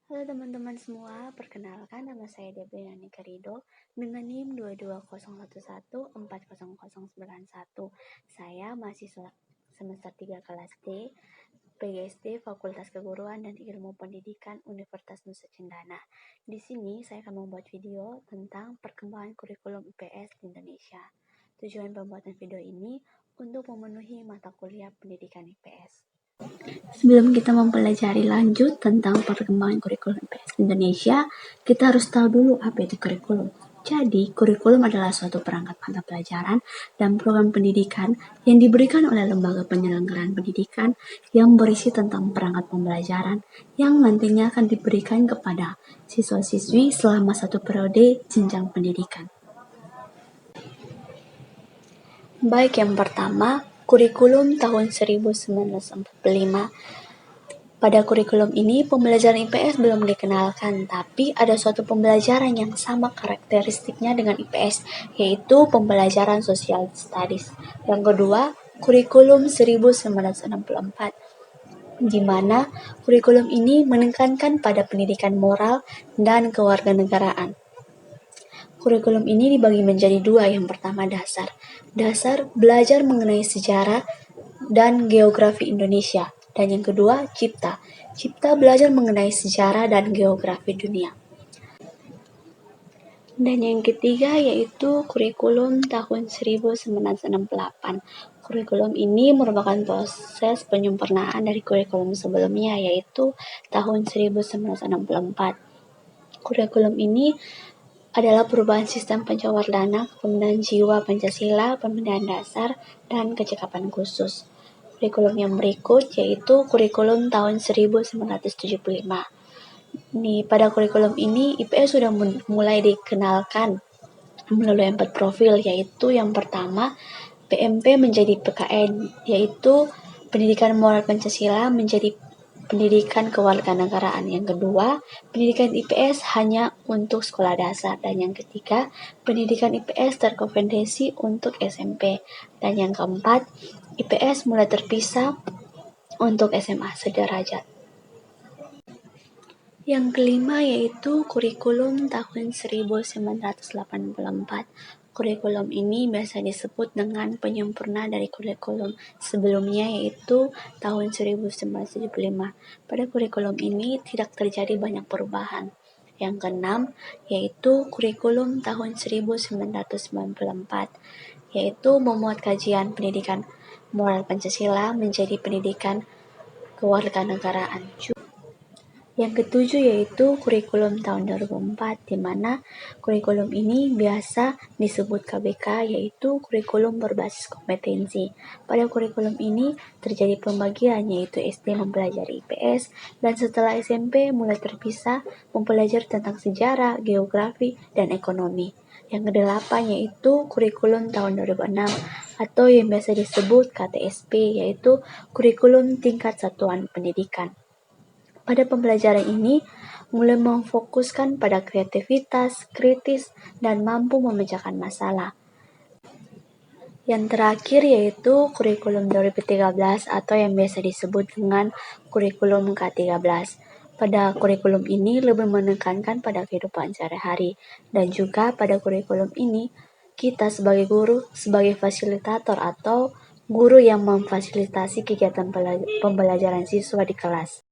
Halo teman-teman semua, perkenalkan nama saya Debriani Karido dengan NIM 22011400091. Saya mahasiswa semester 3 kelas D, PGSD Fakultas Keguruan dan Ilmu Pendidikan Universitas Nusa Cendana. Di sini saya akan membuat video tentang perkembangan kurikulum IPS di Indonesia. Tujuan pembuatan video ini untuk memenuhi mata kuliah pendidikan IPS. Sebelum kita mempelajari lanjut tentang perkembangan kurikulum IPS di Indonesia, kita harus tahu dulu apa itu kurikulum. Jadi, kurikulum adalah suatu perangkat mata pelajaran dan program pendidikan yang diberikan oleh lembaga penyelenggaraan pendidikan yang berisi tentang perangkat pembelajaran yang nantinya akan diberikan kepada siswa-siswi selama satu periode jenjang pendidikan. Baik, yang pertama, kurikulum tahun 1945. Pada kurikulum ini, pembelajaran IPS belum dikenalkan, tapi ada suatu pembelajaran yang sama karakteristiknya dengan IPS, yaitu pembelajaran Social Studies. Yang kedua, kurikulum 1964, di mana kurikulum ini menekankan pada pendidikan moral dan kewarganegaraan. Kurikulum ini dibagi menjadi dua. Yang pertama, dasar. Dasar belajar mengenai sejarah dan geografi Indonesia. Dan yang kedua, cipta. Cipta belajar mengenai sejarah dan geografi dunia. Dan yang ketiga yaitu kurikulum tahun 1968. Kurikulum ini merupakan proses penyempurnaan dari kurikulum sebelumnya yaitu tahun 1964. Kurikulum ini adalah perubahan sistem pencawardana, pembinaan jiwa Pancasila, pembinaan dasar, dan kecakapan khusus. Kurikulum yang berikut yaitu kurikulum tahun 1975. Pada kurikulum ini, IPS sudah mulai dikenalkan melalui 4 profil, yaitu yang pertama, PMP menjadi PKN, yaitu pendidikan moral Pancasila menjadi pendidikan kewarganegaraan. Yang kedua, pendidikan IPS hanya untuk sekolah dasar. Dan yang ketiga, pendidikan IPS terkompetensi untuk SMP. Dan yang keempat, IPS mulai terpisah untuk SMA sederajat. Yang kelima yaitu kurikulum tahun 1984. Kurikulum ini biasa disebut dengan penyempurna dari kurikulum sebelumnya yaitu tahun 1975. Pada kurikulum ini tidak terjadi banyak perubahan. Yang keenam yaitu kurikulum tahun 1994, yaitu memuat kajian pendidikan moral Pancasila menjadi pendidikan kewarganegaraan. Yang ketujuh yaitu kurikulum tahun 2004, di mana kurikulum ini biasa disebut KBK, yaitu kurikulum berbasis kompetensi. Pada kurikulum ini terjadi pembagian, yaitu SD mempelajari IPS, dan setelah SMP mulai terpisah mempelajari tentang sejarah, geografi, dan ekonomi. Yang kedelapan yaitu kurikulum tahun 2006, atau yang biasa disebut KTSP, yaitu kurikulum tingkat satuan pendidikan. Pada pembelajaran ini, mulai memfokuskan pada kreativitas, kritis, dan mampu memecahkan masalah. Yang terakhir yaitu kurikulum 2013 atau yang biasa disebut dengan kurikulum K13. Pada kurikulum ini lebih menekankan pada kehidupan sehari-hari, dan juga pada kurikulum ini kita sebagai guru, sebagai fasilitator atau guru yang memfasilitasi kegiatan pembelajaran siswa di kelas.